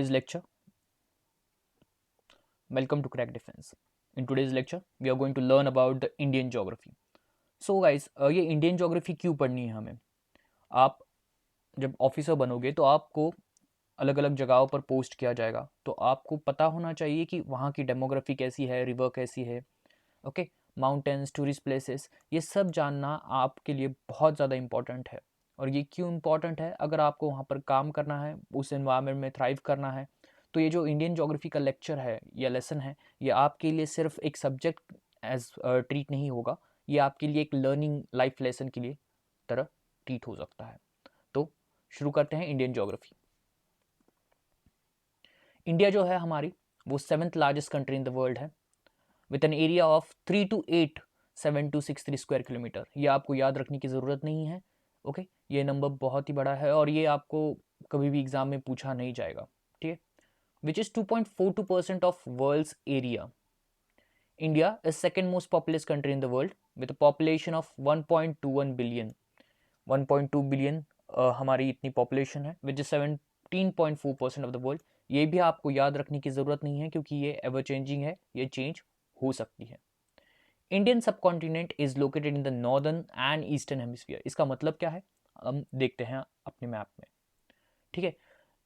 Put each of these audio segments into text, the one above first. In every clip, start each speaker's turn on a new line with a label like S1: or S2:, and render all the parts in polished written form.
S1: today's lecture. Welcome to Crack Defense. In today's lecture, we are going to learn about the Indian geography. So guys, ये Indian geography क्यों पढ़नी है हमें? आप जब officer बनोगे तो आपको अलग अलग जगहों पर पोस्ट किया जाएगा, तो आपको पता होना चाहिए कि वहाँ की डेमोग्राफी कैसी है, रिवर कैसी है, ओके, माउंटेन्स, टूरिस्ट प्लेसेस, ये सब जानना आपके लिए बहुत ज़्यादा इम्पॉर्टेंट है. और ये क्यों इम्पॉर्टेंट है? अगर आपको वहाँ पर काम करना है, उस एनवायरनमेंट में थ्राइव करना है, तो ये जो इंडियन ज्योग्राफी का लेक्चर है या लेसन है, ये आपके लिए सिर्फ एक सब्जेक्ट एज ट्रीट नहीं होगा, ये आपके लिए एक लर्निंग लाइफ लेसन के लिए तरह ट्रीट हो सकता है. तो शुरू करते हैं इंडियन ज्योग्राफी. इंडिया जो है हमारी, वो 7th largest country in the world है, with an area of 3287263 square kilometre. ये आपको याद रखने की ज़रूरत नहीं है, ओके. ये नंबर बहुत ही बड़ा है और ये आपको कभी भी एग्जाम में पूछा नहीं जाएगा, ठीक है. Which is 2.42% of world's area. India is second most populous country in the world with a population of 1.21 billion. 1.2 billion हमारी इतनी पॉपुलेशन है, which is 17.4% of the world. ये भी आपको याद रखने की ज़रूरत नहीं है क्योंकि ये एवर चेंजिंग है, ये चेंज हो सकती है. इंडियन सब continent is located in the northern and eastern hemisphere. इसका मतलब क्या है हम देखते हैं अपने मैप में, ठीक है.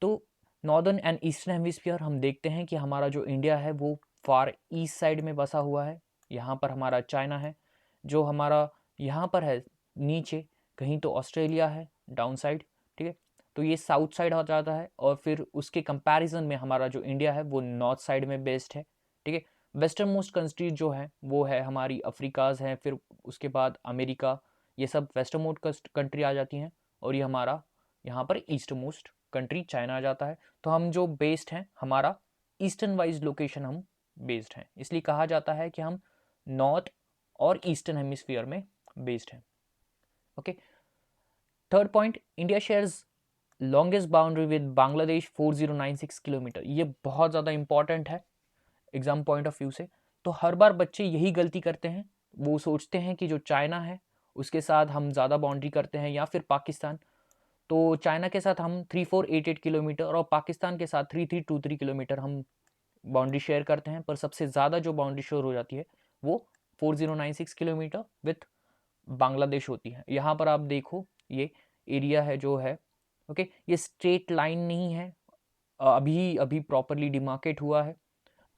S1: तो नॉर्दर्न एंड ईस्टर्न हेमिस्फीयर हम देखते हैं कि हमारा जो इंडिया है वो फार ईस्ट साइड में बसा हुआ है. यहाँ पर हमारा चाइना है, जो हमारा यहाँ पर है नीचे, कहीं तो ऑस्ट्रेलिया है डाउन साइड, ठीक है. तो ये साउथ साइड हो जाता है और फिर उसके कंपैरिजन में हमारा जो इंडिया है वो नॉर्थ साइड में बेस्ड है, ठीक है. वेस्टर्न मोस्ट कंट्री जो है वो है हमारी अफ्रीकाज हैं, फिर उसके बाद अमेरिका, ये सब वेस्टर्न मोस्ट कंट्री आ जाती हैं. और ये हमारा यहाँ पर ईस्ट मोस्ट कंट्री चाइना आ जाता है. तो हम जो बेस्ड हैं, हमारा ईस्टर्न वाइज लोकेशन हम बेस्ड हैं, इसलिए कहा जाता है कि हम नॉर्थ और ईस्टर्न हेमिस्फीयर में बेस्ड हैं, okay. Third point, India shares longest boundary with Bangladesh 4096 kilometre. ये बहुत ज़्यादा इंपॉर्टेंट है एग्जाम पॉइंट ऑफ व्यू से. तो हर बार बच्चे यही गलती करते हैं, वो सोचते हैं कि जो चाइना है उसके साथ हम ज़्यादा बाउंड्री करते हैं, या फिर पाकिस्तान. तो चाइना के साथ हम 3488 किलोमीटर और पाकिस्तान के साथ 3323 किलोमीटर हम बाउंड्री शेयर करते हैं. पर सबसे ज़्यादा जो बाउंड्री शेयर हो जाती है वो 4096 किलोमीटर विथ बांग्लादेश होती है. यहाँ पर आप देखो ये एरिया है जो है, ओके. ये स्ट्रेट लाइन नहीं है, अभी अभी प्रॉपरली डिमार्केट हुआ है.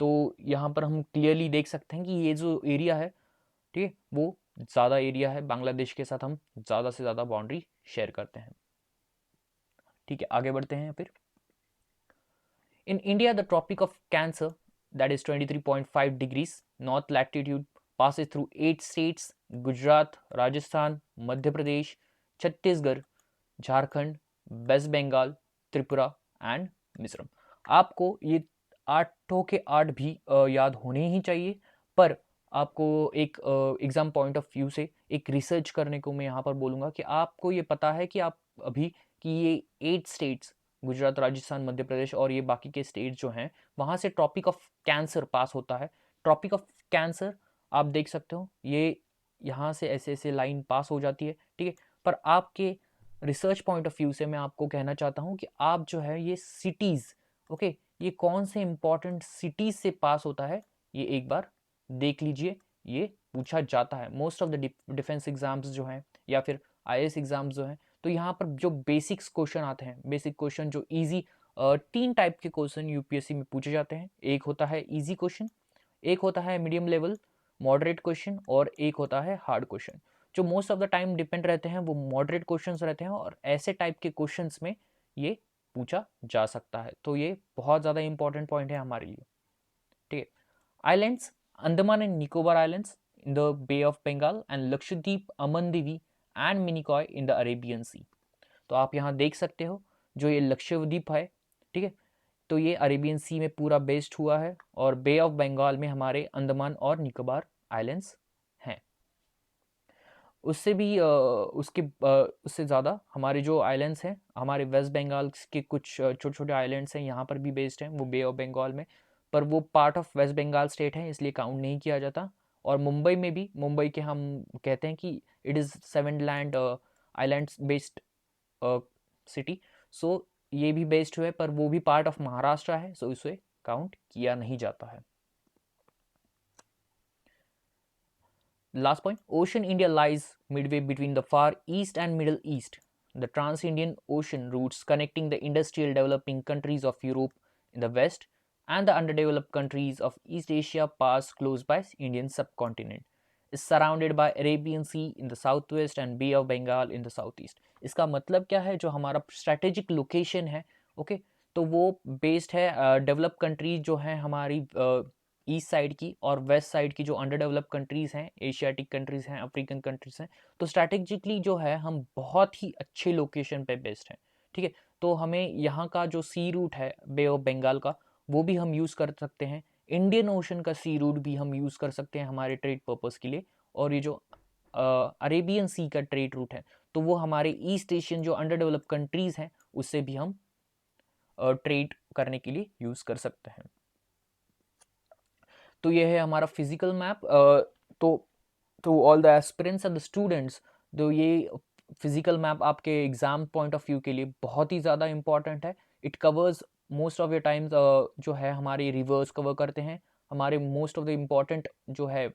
S1: तो यहाँ पर हम क्लियरली देख सकते हैं कि ये जो एरिया है, ठीक है, वो ज़्यादा एरिया है, बांग्लादेश के साथ हम ज़्यादा से ज़्यादा बाउंड्री शेयर करते हैं, ठीक है. आगे बढ़ते हैं फिर. In India the tropic of cancer, that is 23.5 degrees north latitude, passes through 8 states: Gujarat, Rajasthan, Madhya Pradesh, Chhattisgarh, Jharkhand, West Bengal, Tripura and Mizoram. आपको ये आठों के आठ भी याद होने ही चाहिए, पर आपको एक एग्जाम पॉइंट ऑफ व्यू से एक रिसर्च करने को मैं यहाँ पर बोलूँगा कि आपको ये पता है कि आप अभी कि ये 8 स्टेट्स, गुजरात, राजस्थान, मध्य प्रदेश और ये बाकी के स्टेट्स जो हैं, वहाँ से ट्रॉपिक ऑफ कैंसर पास होता है. ट्रॉपिक ऑफ कैंसर आप देख सकते हो, ये यहाँ से ऐसे ऐसे लाइन पास हो जाती है, ठीक है. पर आपके रिसर्च पॉइंट ऑफ व्यू से मैं आपको कहना चाहता हूँ कि आप जो है ये सिटीज़, ओके, ये कौन से इंपॉर्टेंट सिटीज़ से पास होता है ये एक बार देख लीजिए. ये पूछा जाता है most of the defence exams जो हैं या फिर आईएएस एग्जाम्स जो हैं. तो यहाँ पर जो बेसिक्स क्वेश्चन आते हैं, बेसिक क्वेश्चन जो इजी, 3 टाइप के क्वेश्चन यूपीएससी में पूछे जाते हैं. एक होता है इजी क्वेश्चन, एक होता है मीडियम लेवल मॉडरेट क्वेश्चन और एक होता है हार्ड क्वेश्चन. जो most of the time depend रहते हैं वो मॉडरेट क्वेश्चंस रहते हैं और ऐसे टाइप के क्वेश्चंस में ये पूछा जा सकता है. तो ये बहुत ज़्यादा इंपॉर्टेंट पॉइंट है हमारे लिए, ठीक है. Islands, Andaman and Nicobar islands in the Bay of Bengal and Lakshadweep, Amindivi and Minicoy in the Arabian Sea. तो आप यहाँ देख सकते हो जो ये लक्षद्वीप है, ठीक है, तो ये अरेबियन सी में पूरा बेस्ड हुआ है और बे ऑफ बंगाल में हमारे अंडमान और निकोबार आइलैंड्स हैं. उससे भी उससे ज़्यादा हमारे जो आइलैंड्स हैं, हमारे वेस्ट बंगाल के कुछ छोटे छोटे आइलैंड्स हैं यहाँ पर भी बेस्ड हैं, वो बे ऑफ बंगाल में, पर वो part of West Bengal state है इसलिए काउंट नहीं किया जाता. और मुंबई में भी, मुंबई के हम कहते हैं कि it is 7 land islands based city. So ये भी बेस्ड हुए, पर वो भी पार्ट ऑफ महाराष्ट्र है, सो इसे काउंट किया नहीं जाता है। Last point, Ocean India lies midway between the far east and Middle East. The trans-Indian ocean routes connecting the industrial developing countries of Europe in the west and the underdeveloped countries of East Asia pass close by Indian subcontinent. Is surrounded by Arabian Sea in the southwest and Bay of Bengal in the southeast. इसका मतलब क्या है, जो हमारा strategic location है, okay, तो वो based है डेवलप कंट्रीज जो हैं हमारी ईस्ट साइड की और वेस्ट साइड की जो अंडर डेवलप कंट्रीज़ हैं, एशियाटिक कंट्रीज़ हैं, अफ्रीकन कंट्रीज़ हैं। तो स्ट्रैटेजिकली जो है हम बहुत ही अच्छे लोकेशन पे बेस्ड हैं, ठीक है। तो हमें यहाँ का जो सी रूट है बे ऑफ बंगाल का, वो भी हम यूज़ कर सकते हैं। इंडियन ओशन का सी रूट भी हम यूज़ कर सकते हैं हमारे ट्रेड पर्पज़ के लिए। और ये जो अरेबियन सी का ट्रेड रूट है, तो वो हमारे ईस्ट एशियन जो अंडर डेवलप कंट्रीज़ हैं उससे भी हम ट्रेड करने के लिए यूज़ कर सकते हैं। तो ये है हमारा फिजिकल मैप। तो all the aspirants and the students, तो ये फिजिकल मैप आपके एग्जाम पॉइंट ऑफ व्यू के लिए बहुत ही ज़्यादा इंपॉर्टेंट है। It covers most of your time's जो है हमारे रिवर्स कवर करते हैं, हमारे मोस्ट ऑफ द इम्पॉर्टेंट जो है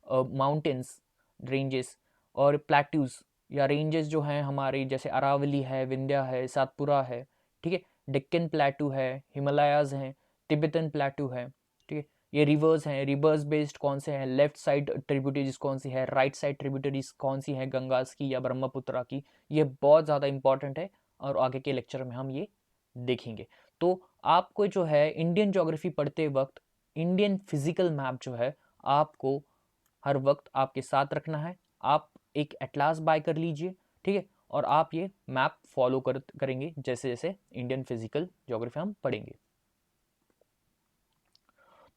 S1: माउंटेन्स रेंजेस और प्लेट्यूज या रेंजेस जो हैं हमारे, जैसे अरावली है, विंध्या है, सातपुरा है, ठीक है, डेक्कन प्लेटू है, हिमालयाज हैं, तिब्बतन प्लेटू है, ठीक है। ये रिवर्स हैं, रिवर्स बेस्ड कौन से हैं, लेफ्ट साइड ट्रिब्यूटरीज कौन सी है, राइट साइड ट्रिब्यूटरीज कौन सी हैं, गंगास की या ब्रह्मपुत्रा की, ये बहुत ज़्यादा इंपॉर्टेंट है और आगे के लेक्चर में हम ये देखेंगे। तो आपको जो है इंडियन ज्योग्राफी पढ़ते वक्त इंडियन फिजिकल मैप जो है आपको हर वक्त आपके साथ रखना है। आप एक एटलास बाय कर लीजिए, ठीक है, और आप ये मैप फॉलो करेंगे जैसे जैसे इंडियन फिजिकल ज्योग्राफी हम पढ़ेंगे।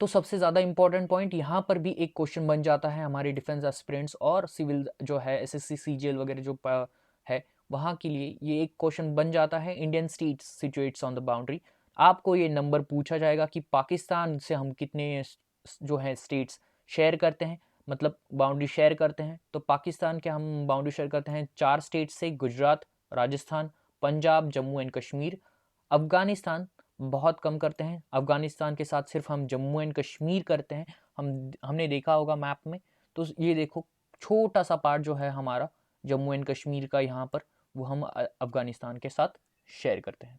S1: तो सबसे ज़्यादा इंपॉर्टेंट पॉइंट यहाँ पर भी एक क्वेश्चन बन जाता है हमारे डिफेंस एस्पिरेंट्स और सिविल जो है एसएससी सीजीएल वगैरह जो है वहाँ के लिए ये एक क्वेश्चन बन जाता है, Indian states situates on the boundary. आपको ये नंबर पूछा जाएगा कि पाकिस्तान से हम कितने जो है स्टेट्स शेयर करते हैं, मतलब बाउंड्री शेयर करते हैं। तो पाकिस्तान के हम बाउंड्री शेयर करते हैं 4 स्टेट से, गुजरात, राजस्थान, पंजाब, जम्मू एंड कश्मीर। अफ़गानिस्तान बहुत कम करते हैं, अफ़गानिस्तान के साथ सिर्फ हम जम्मू एंड कश्मीर करते हैं। हमने देखा होगा मैप में, तो ये देखो छोटा सा पार्ट जो है हमारा जम्मू एंड कश्मीर का यहाँ पर, वो हम अफ़गानिस्तान के साथ शेयर करते हैं।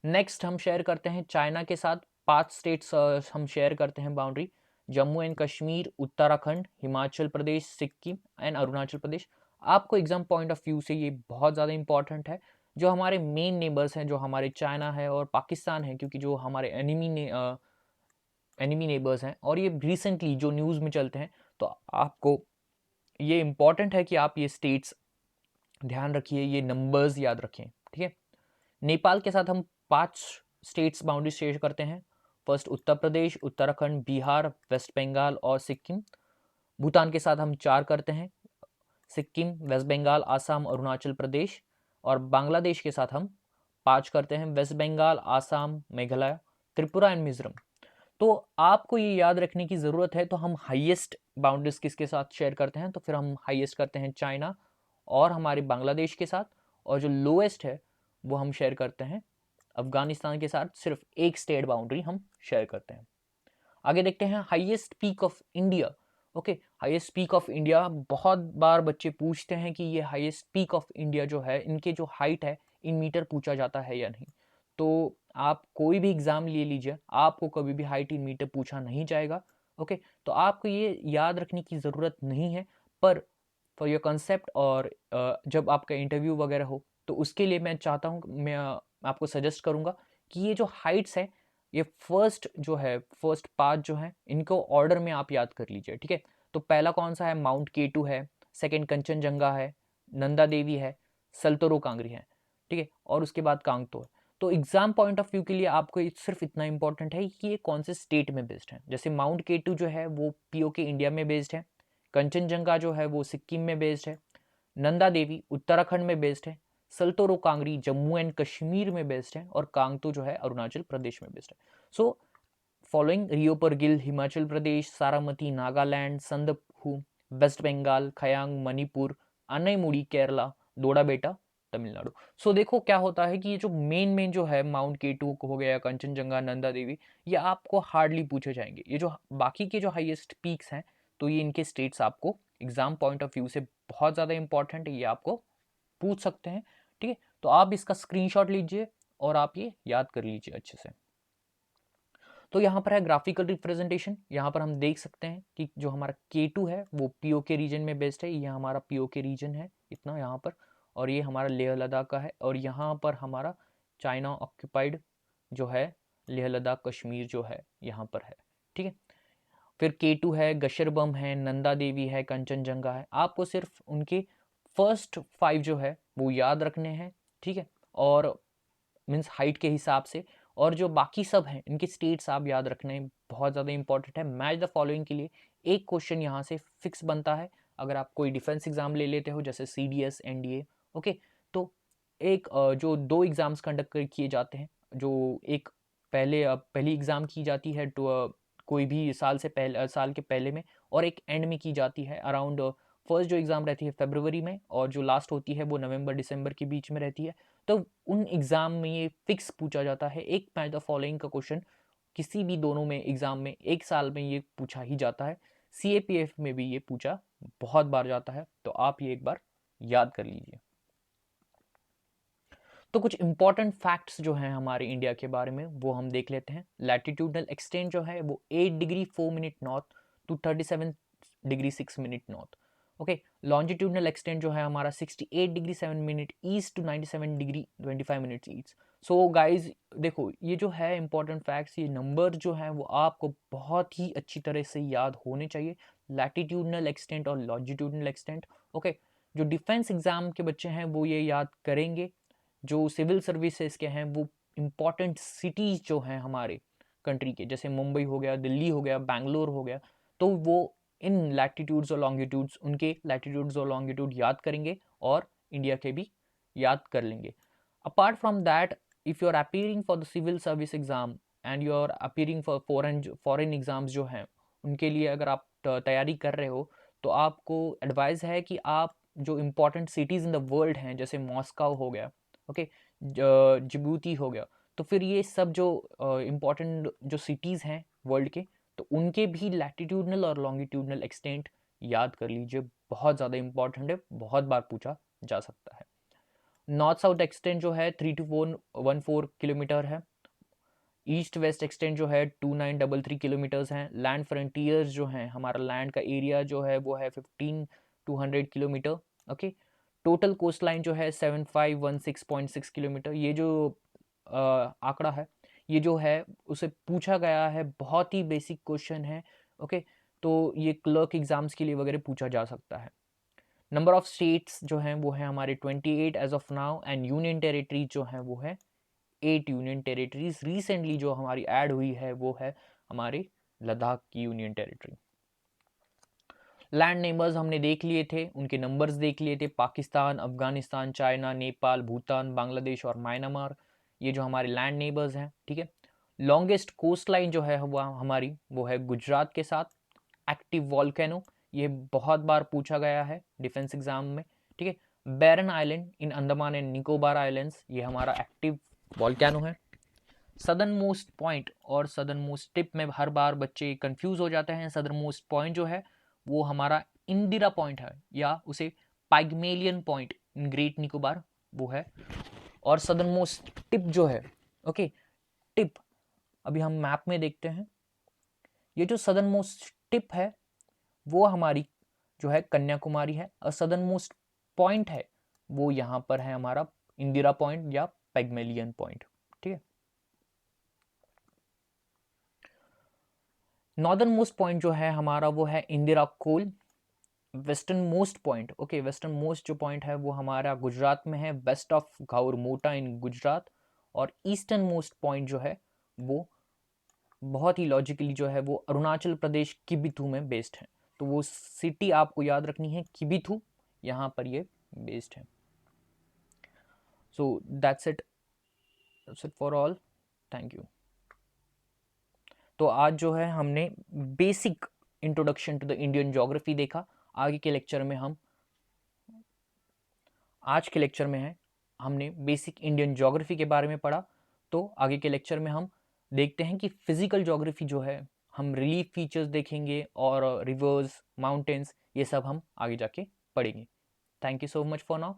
S1: नेक्स्ट हम शेयर करते हैं चाइना के साथ 5 स्टेट्स हम शेयर करते हैं boundary, Jammu and Kashmir, Uttarakhand, Himachal Pradesh, Sikkim and Arunachal Pradesh. आपको एग्जाम पॉइंट ऑफ व्यू से ये बहुत ज़्यादा इंपॉर्टेंट है। जो हमारे मेन नेबर्स हैं, जो हमारे चाइना है और पाकिस्तान है, क्योंकि जो हमारे एनिमी नेबर्स हैं और ये रिसेंटली जो न्यूज़ में चलते हैं, तो आपको ये इम्पॉर्टेंट है कि आप ये स्टेट्स ध्यान रखिए, ये नंबर्स याद रखें, ठीक है। नेपाल के साथ हम 5 स्टेट्स बाउंड्री शेयर करते हैं। फर्स्ट उत्तर प्रदेश, उत्तराखंड, बिहार, वेस्ट बंगाल और सिक्किम। भूटान के साथ हम 4 करते हैं, सिक्किम, वेस्ट बंगाल, आसाम, अरुणाचल प्रदेश। और बांग्लादेश के साथ हम 5 करते हैं, वेस्ट बंगाल, आसाम, मेघालय, त्रिपुरा एंड मिजोरम। तो आपको ये याद रखने की ज़रूरत है, तो हम हाईएस्ट बाउंड्रीज किसके साथ शेयर करते हैं, तो फिर हम हाईएस्ट करते हैं चाइना और हमारे बांग्लादेश के साथ, और जो लोएस्ट है वो हम शेयर करते हैं अफगानिस्तान के साथ, सिर्फ एक स्टेट बाउंड्री हम शेयर करते हैं। आगे देखते हैं highest peak of India. Okay, highest peak of India, बहुत बार बच्चे पूछते हैं कि ये हाईएस्ट पीक ऑफ इंडिया जो है, इनके जो हाइट है इन मीटर पूछा जाता है या नहीं। तो आप कोई भी एग्ज़ाम ले लीजिए, आपको कभी भी हाइट इन मीटर पूछा नहीं जाएगा। ओके, तो आपको ये याद रखने की ज़रूरत नहीं है, पर फॉर योर कंसेप्ट और जब आपका इंटरव्यू वगैरह हो, तो उसके लिए मैं चाहता हूँ, मैं आपको सजेस्ट करूँगा कि ये जो हाइट्स है, ये फर्स्ट जो है, फर्स्ट 5 जो हैं, इनको ऑर्डर में आप याद कर लीजिए, ठीक है। तो पहला कौन सा है, माउंट केटू है, सेकंड कंचनजंगा है, नंदा देवी है, सल्तोरो कांगरी है, ठीक है, और उसके बाद कांगतो है। तो एग्जाम पॉइंट ऑफ व्यू के लिए आपको सिर्फ इतना इंपॉर्टेंट है कि ये कौन से स्टेट में बेस्ड है। जैसे माउंट केटू जो है वो पीओके इंडिया में बेस्ड है, कंचनजंगा जो है वो सिक्किम में बेस्ड है, नंदा देवी उत्तराखंड में बेस्ड है, सल्तोरो कांगरी जम्मू एंड कश्मीर में बेस्ड है, और कांगतो जो है अरुणाचल प्रदेश में बेस्ड है। So following रियोपरगिल Himachal Pradesh, Saramati Nagaland, Sandakphu waste Bengal, खयांग Manipur, अनईमुड़ी Kerala, दोडाबेटा Tamil Nadu. सो देखो क्या होता है कि ये जो मेन जो है माउंट केटू हो गया, कंचनजंगा, नंदा देवी, ये आपको हार्डली पूछे जाएंगे। ये जो बाकी के जो हाईएस्ट पीक्स हैं तो ये इनके स्टेट्स आपको एग्जाम पॉइंट ऑफ व्यू से बहुत ज़्यादा इंपॉर्टेंट है, ये आपको पूछ सकते हैं। ठीक है, तो आप इसका स्क्रीनशॉट लीजिए और आप ये याद कर लीजिए अच्छे से। तो यहाँ पर है ग्राफिकल रिप्रेजेंटेशन। यहाँ पर हम देख सकते हैं कि जो हमारा K2 है वो पीओके रीजन में बेस्ड है। ये हमारा पीओके रीजन है इतना यहाँ पर, और ये हमारा लेह लद्दाख का है, और यहाँ पर हमारा चाइना ऑक्यूपाइड जो है लेह लद्दाख कश्मीर जो है यहाँ पर है। ठीक है, फिर K2 है, गशरबम है, नंदा देवी है, कंचनजंगा है। आपको सिर्फ उनके फर्स्ट 5 जो है वो याद रखने हैं। ठीक है, और मीन्स हाइट के हिसाब से, और जो बाकी सब हैं इनके स्टेट्स आप याद रखने बहुत ज़्यादा इंपॉर्टेंट है। मैच द फॉलोइंग के लिए एक क्वेश्चन यहाँ से फिक्स बनता है अगर आप कोई डिफेंस एग्जाम ले लेते हो जैसे CDS NDA। ओके, तो एक जो 2 एग्जाम्स कंडक्ट किए जाते हैं, जो एक पहली एग्ज़ाम की जाती है तो कोई भी साल के पहले में, और एक एंड में की जाती है अराउंड फर्स्ट जो एग्ज़ाम रहती है फरवरी में, और जो लास्ट होती है वो नवंबर दिसंबर के बीच में रहती है। तो उन एग्ज़ाम में ये फिक्स पूछा जाता है। एक मैच द फॉलोइंग का क्वेश्चन किसी भी दोनों में एग्ज़ाम में एक साल में ये पूछा ही जाता है। CAPF में भी ये पूछा बहुत बार जाता है, तो आप ये एक बार याद कर लीजिए। तो कुछ इंपॉर्टेंट फैक्ट्स जो हैं हमारे इंडिया के बारे में वो हम देख लेते हैं। लैटिट्यूडनल एक्सटेंट जो है वो 8 degree 4 minute north to 37 degree 6 minute north. Okay, longitudinal extent जो है हमारा 68 degree 7 minute east to 97 degree 25 minutes east. So guys देखो ये जो है इंपॉर्टेंट फैक्ट्स, ये नंबर जो है वो आपको बहुत ही अच्छी तरह से याद होने चाहिए, लैटिट्यूडनल एक्सटेंट और लॉन्जिट्यूडनल एक्सटेंट। ओके, जो डिफेंस एग्जाम के बच्चे हैं वो ये याद करेंगे। जो सिविल सर्विसेज के हैं वो इम्पॉर्टेंट सिटीज़ जो हैं हमारे कंट्री के, जैसे मुंबई हो गया, दिल्ली हो गया, बैंगलोर हो गया, तो वो इन लैटिट्यूड्स और लॉन्गिट्यूड्स, उनके लैटिट्यूड्स और लॉन्गिट्यूड याद करेंगे और इंडिया के भी याद कर लेंगे। Apart from that, if you are appearing for the civil service exam and you are appearing for foreign exams जो हैं उनके लिए अगर आप तैयारी कर रहे हो, तो आपको एडवाइस है कि आप जो important cities in the world हैं जैसे मॉस्को हो गया, ओके, जिबूती हो गया, तो फिर ये सब जो इम्पोर्टेंट जो सिटीज़ हैं वर्ल्ड के, तो उनके भी लैटिट्यूडनल और लॉन्गिट्यूडनल एक्सटेंट याद कर लीजिए, बहुत ज़्यादा इंपॉर्टेंट है, बहुत बार पूछा जा सकता है। नॉर्थ साउथ एक्सटेंट जो है 3414 किलोमीटर है। ईस्ट वेस्ट एक्सटेंट जो है 2933 किलोमीटर्स हैं। लैंड फ्रंटियर्स जो हैं, हमारा लैंड का एरिया जो है वो है 15200 kilometre. Okay, total cost line जो है 7516.6 किलोमीटर। ये जो आंकड़ा है ये जो है उसे पूछा गया है, बहुत ही बेसिक क्वेश्चन है। ओके, तो ये क्लर्क एग्जाम्स के लिए वगैरह पूछा जा सकता है। नंबर ऑफ स्टेट्स जो हैं वो है हमारे 28 age of now, and union territories जो हैं वो है 8 यूनियन टेरिटरीज। रिसेंटली जो हमारी ऐड हुई है वो है हमारी लद्दाख की यूनियन टेरिटरी। लैंड नेबर्स हमने देख लिए थे, उनके नंबर्स देख लिए थे, पाकिस्तान, अफगानिस्तान, चाइना, नेपाल, भूटान, बांग्लादेश और म्यांमार, ये जो हमारे लैंड नेबर्स हैं। ठीक है, लॉन्गेस्ट कोस्ट लाइन जो है वो हमारी वो है गुजरात के साथ। एक्टिव वॉल्केनो, ये बहुत बार पूछा गया है डिफेंस एग्जाम में। ठीक है, Barren Island in Andaman and Nicobar islands, ये हमारा एक्टिव वॉल्केनो है। सदर्न मोस्ट पॉइंट और सदर्न मोस्ट टिप में हर बार बच्चे कंफ्यूज हो जाते हैं। सदर्न मोस्ट पॉइंट जो है वो हमारा इंदिरा पॉइंट है, या उसे पाइगमेलियन पॉइंट इन ग्रेट निकोबार वो है। और सदर्न मोस्ट टिप जो है, ओके, टिप अभी हम मैप में देखते हैं, ये जो सदर्न मोस्ट टिप है वो हमारी जो है कन्याकुमारी है, और सदर्न मोस्ट पॉइंट है वो यहाँ पर है हमारा इंदिरा पॉइंट या पैगमेलियन पॉइंट। ठीक है, नॉर्दर्न मोस्ट पॉइंट जो है हमारा वो है Indira Col. Western most point, okay, western most जो पॉइंट है वो हमारा गुजरात में है, वेस्ट ऑफ घाउर मोटा इन गुजरात। और ईस्टर्न मोस्ट पॉइंट जो है वो बहुत ही लॉजिकली जो है वो अरुणाचल प्रदेश किबिथू में बेस्ड है, तो वो सिटी आपको याद रखनी है, किबिथू, यहाँ पर ये बेस्ड है। So that's it for all, thank you. तो आज जो है हमने basic introduction to the Indian geography देखा। आगे के लेक्चर में हम आज के लेक्चर में है हमने बेसिक इंडियन ज्योग्राफी के बारे में पढ़ा। तो आगे के लेक्चर में हम देखते हैं कि फिजिकल ज्योग्राफी जो है, हम रिलीफ फीचर्स देखेंगे और रिवर्स, माउंटेन्स, ये सब हम आगे जाके पढ़ेंगे। Thank you so much for now.